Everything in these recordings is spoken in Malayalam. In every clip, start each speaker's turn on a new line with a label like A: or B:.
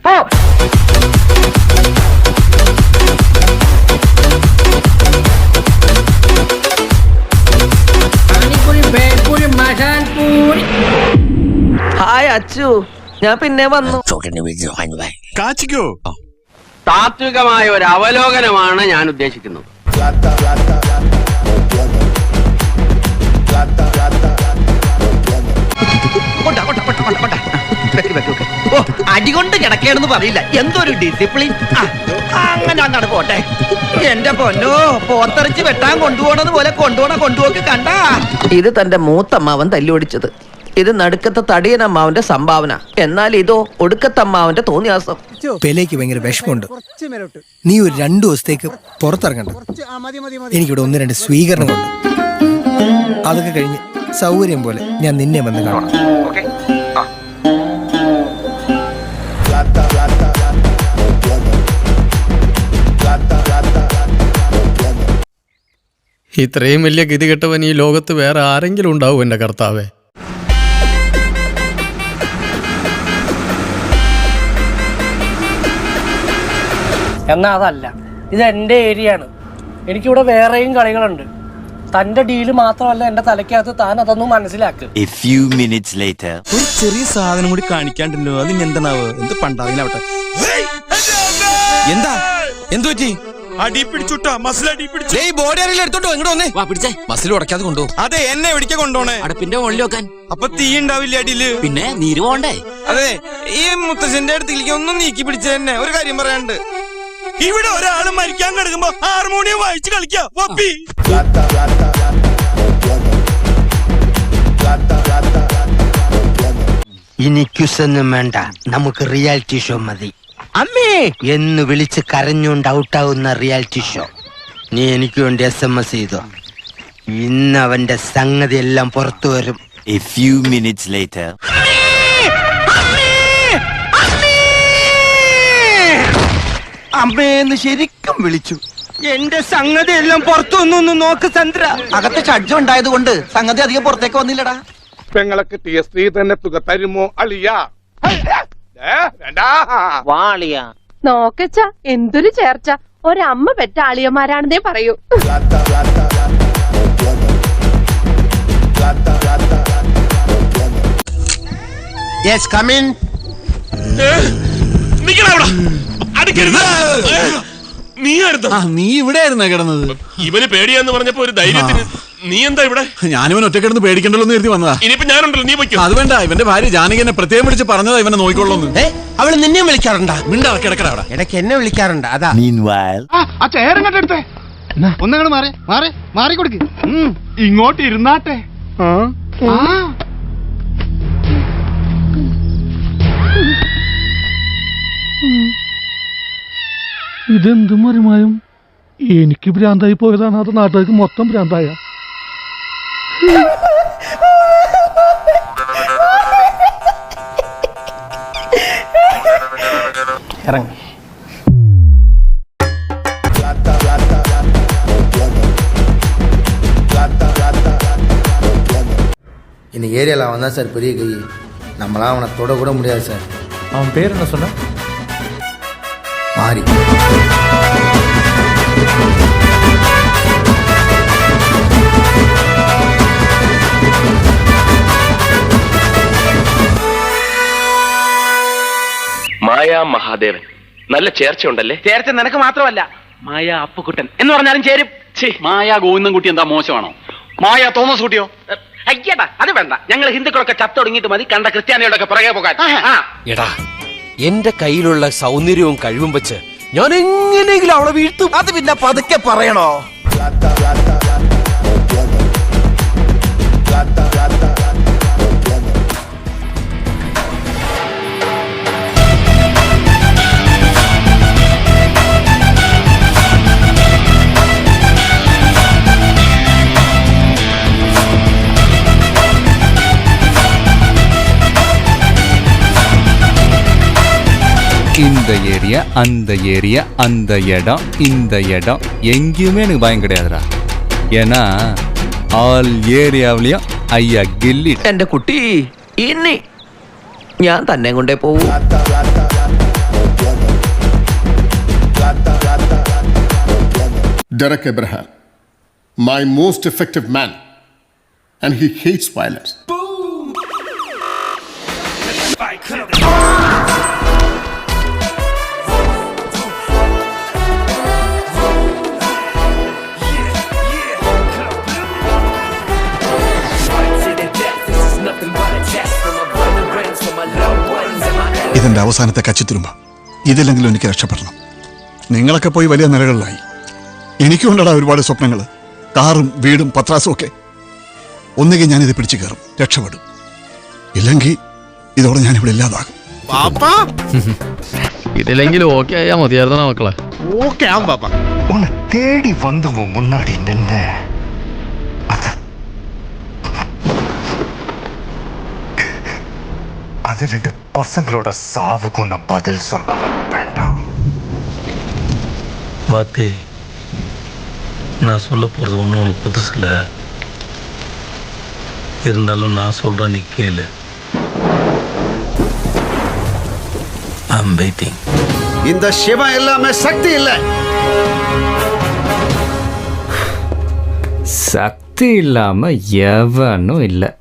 A: പോ.
B: ഹായ് അച്ചു, ഞാൻ പിന്നെ വന്നു.
C: കാച്ചിക്കോ?
D: താത്വികമായ ഒരു അവലോകനമാണ് ഞാൻ ഉദ്ദേശിക്കുന്നത്.
B: അടികൊണ്ട് കിടക്കേണെന്ന് പറയില്ല, എന്തൊരു ഡിസിപ്ലിൻ. അങ്ങനെ അങ്ങോട്ട് പോട്ടെ. എന്റെ പൊന്നോ, പോത്തറിച്ച് വെട്ടാൻ കൊണ്ടുപോണത് പോലെ കൊണ്ടുപോക്ക് കണ്ട. ഇത് തന്റെ മൂത്തമ്മാവൻ തല്ലുപിടിച്ചത്, ഇത് നടുക്കത്തെ തടിയനമ്മാവന്റെ സംഭാവന, എന്നാൽ ഇതോ ഒടുക്കത്തമ്മാവന്റെ തോന്നിയാസം.
E: പെലേക്ക് ഭയങ്കര വിഷമമുണ്ട്. നീ ഒരു 2 ദിവസത്തേക്ക് പുറത്തിറങ്ങണ്ട. എനിക്കിവിടെ 1-2 സ്വീകരണമുണ്ട്. അതൊക്കെ കഴിഞ്ഞ് സൗകര്യം പോലെ ഞാൻ നിന്നെ വന്ന് കാണാം.
F: ഇത്രയും വലിയ ഗതികെട്ടവൻ ഈ ലോകത്ത് വേറെ ആരെങ്കിലും ഉണ്ടാവും എന്റെ കർത്താവേ?
G: എന്നാ അതല്ല, ഇത് എൻ്റെ ഏരിയ ആണ്. എനിക്കിവിടെ വേറെയും കളികളുണ്ട്. തന്റെ ഡീല് മാത്രമല്ല എന്റെ തലയ്ക്കകത്ത്. താൻ അതൊന്നും മനസ്സിലാക്കുക.
C: ഒരു ചെറിയ സാധനം കൂടി കാണിക്കാണ്ടല്ലോ, അതിന് എന്താണാവ്? എന്ത് പണ്ടാവിലാവട്ടെ. എന്താ എന്തു പറ്റി? അടി പിടിച്ചുട്ടാ, മസിൽ അടി പിടിച്ചു. ബോഡി ആരെങ്കിലും എടുത്തോട്ടോ, ഇങ്ങോട്ട് വന്നേ. പിടിച്ചേ, മസിൽ ഉടക്കാതെ കൊണ്ടുപോകും. അതെ, എന്നെ എവിടേക്കാ കൊണ്ടുപോണേ? അടുപ്പിന്റെ മുകളിൽ വെക്കാൻ. അപ്പൊ തീ ഉണ്ടാവില്ല അടിയില്? പിന്നെ നീര് പോണ്ടേ? അതെ, ഈ മുത്തച്ഛന്റെ അടുത്തേക്ക് ഒന്നും നീക്കി പിടിച്ച തന്നെ. ഒരു കാര്യം പറയാണ്ട്, ഇവിടെ ഒരാള് മരിക്കാൻ കിടക്കുമ്പോ ഹാർമോണിയം വായിച്ച് കളിക്കാ.
H: ഇനി ക്യുസൊന്നും വേണ്ട, നമുക്ക് റിയാലിറ്റി ഷോ മതി. അമ്മേ എന്ന് വിളിച്ച് കരഞ്ഞുകൊണ്ട് ഔട്ടാവുന്ന റിയാലിറ്റി ഷോ. നീ എനിക്ക് വേണ്ടി SMS ചെയ്തോ. ഇന്ന് അവന്റെ സംഗതി എല്ലാം പുറത്തു വരും.
B: അമ്മേന്ന് ശരിക്കും വിളിച്ചു. എന്റെ സംഗതി എല്ലാം പുറത്തു വന്നു. നോക്ക് ചന്ദ്ര, അകത്ത് ഷഡ്ജം ഉണ്ടായത് കൊണ്ട് സംഗതി അധികം പുറത്തേക്ക് വന്നില്ലടാ.
I: പെങ്ങളെ കിട്ടിയ സ്ത്രീ തന്നെ തുക തരുമോ അളിയാ?
A: നോക്കച്ച, എന്തൊരു ചേർച്ച. ഒരമ്മ പെറ്റ ആളിയന്മാരാണെന്നേ പറയൂ.
H: Yes, come in.
C: നീ ഇവിടെ ആയിരുന്നാ കിടന്നത്?
I: ഇവന് പേടിയാന്ന് പറഞ്ഞപ്പോ ഒരു ധൈര്യത്തിന് നീ എന്താ ഇവിടെ?
C: ഞാനിവൻ ഒറ്റ കിടന്ന് പേടിക്കണ്ടല്ലോ എന്ന് കരുതി വന്നതാ.
I: ഇനിയിപ്പോ ഞാനുണ്ടല്ലോ, നീ പോയിക്കോ.
C: അത് വേണ്ട, ഇവന്റെ ഭാര്യ ജാനകി എന്നെ പ്രത്യേകം വിളിച്ച് പറഞ്ഞതാ ഇവനെ നോക്കിക്കൊള്ളൂന്ന്.
H: അവള് നിന്നെ വിളിക്കാറുണ്ടാ?
C: മിണ്ടാ, കിടക്കട അവിടെ.
H: ഇടയ്ക്ക് എന്നെ വിളിക്കാറുണ്ട്. അതാ
I: ആ ചേരങ്ങോട്ട് എടുത്തേ. ഒന്നങ്ങോട്ട് മാറി കൊടുക്ക്. ഇങ്ങോട്ട് ഇരുന്നാട്ടെ.
J: ഇതെന്ത് മറിമായും? എനിക്ക് ഭ്രാന്തായി പോയതാണ്, അത് നാട്ടുകാർക്ക് മൊത്തം ഭ്രാന്തായ.
G: ഇറങ്ങി
E: இந்த ஏரியாவில் அவன் தான் சார் பெரிய கை. நம்மளாம் அவனை தொட கூட முடியாது சார். அவன் பேர் என்ன சொன்ன? மாறி.
D: മായാ മഹാദേവൻ, നല്ല ചേർച്ച ഉണ്ടല്ലേ? ചേർച്ച നിനക്ക് മാത്രമല്ല, മായ അപ്പുക്കുട്ടൻ എന്ന് പറഞ്ഞാലും ചേരും. മായ ഗോവിന്ദൻകുട്ടി എന്താ മോശമാണോ? മായ തോമസ് കുട്ടിയോ? അയ്യടാ, അത് വേണ്ട. ഞങ്ങൾ ഹിന്ദുക്കളൊക്കെ ചത്തൊടുങ്ങിയിട്ട് മതി കണ്ട ക്രിസ്ത്യാനികളൊക്കെ പുറകെ പോകാൻ.
H: എടാ, എന്റെ കയ്യിലുള്ള സൗന്ദര്യവും കഴിവും വെച്ച് ഞാൻ എങ്ങനെയെങ്കിലും അവളെ വീഴ്ത്തും.
B: അത് പിന്നെ പതുക്കെ പറയണോ?
F: இந்த ஏரியா, அந்த ஏரியா, அந்த இடம், இந்த இடம் எங்கேயுமே எனக்கு பயம் கிடையாதுடா. ஏன்னா ஆல் ஏரியாவிலையும் ஐயா கில்லி.
B: എന്റെ കുട്ടി, ഇനി ഞാൻ തന്നെ കൊണ്ടേ പോവൂ.
I: Derek Abraham, my most effective man, and he hates violence.
K: ഇതെന്റെ അവസാനത്തെ കച്ചിത്തുരുമ്പ. ഇതില്ലെങ്കിലും എനിക്ക് രക്ഷപ്പെടണം. നിങ്ങളൊക്കെ പോയി വലിയ നിലകളിലായി. എനിക്കുണ്ടടാ ഒരുപാട് സ്വപ്നങ്ങൾ, കാറും വീടും പത്രാസും ഒക്കെ. ഒന്നുകിൽ ഞാനിത് പിടിച്ചു കയറും, രക്ഷപ്പെടും. ഇല്ലെങ്കിൽ ഇതോടെ ഞാനിവിടെ ഇല്ലാതാകും.
C: ഇതിലെങ്കിലും ഓക്കെ ആയാ മതിയായിരുന്ന മക്കളെ.
K: ഓക്കെ ആവും പാപ്പ.
L: உன்னை தேடி வந்து உன் முன்னாடி நின்று அது 2 பசங்களோட சாவுக்கு நான் பதில் சொல்ல வேண்டாம்.
M: வாத்தி, நான் சொல்ல போகிறது ஒன்றும் உனக்கு புதுசில்ல. இருந்தாலும் நான் சொல்கிறேன், நீ கேளு. I'm waiting.
K: இந்த சிவம் எல்லாமே சக்தி இல்லை.
F: சக்தி இல்லாம எவனும் இல்லை.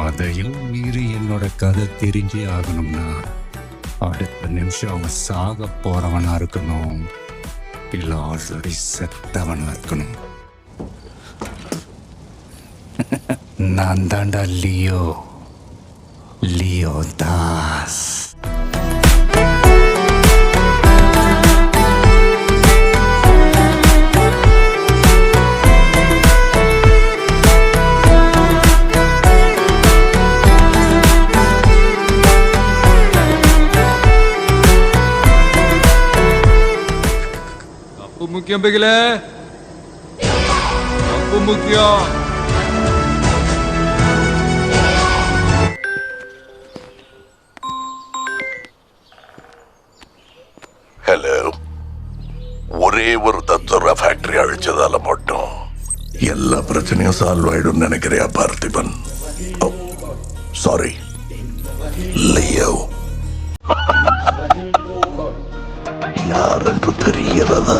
F: அதையும் மீறி என்னோட கதை தெரிஞ்சே ஆகணும்னா அடுத்த நிமிஷம் அவன் சாக போறவனா இருக்கணும், இல்ல ஆல்ரெடி செத்தவனா இருக்கணும். நான் தாண்டா லியோ, லியோ தாஸ்.
C: முக்கியம் பிகில, அப்பு முக்கியம்.
K: ஹலோ, ஒரே ஒரு தத்துவ ஃபேக்டரி அழிச்சதால மட்டும் எல்லா பிரச்சனையும் சால்வ் ஆயிடும் நினைக்கிறியா பார்த்திபன்? Sorry Leo. யாரென்று தெரிகிறதா?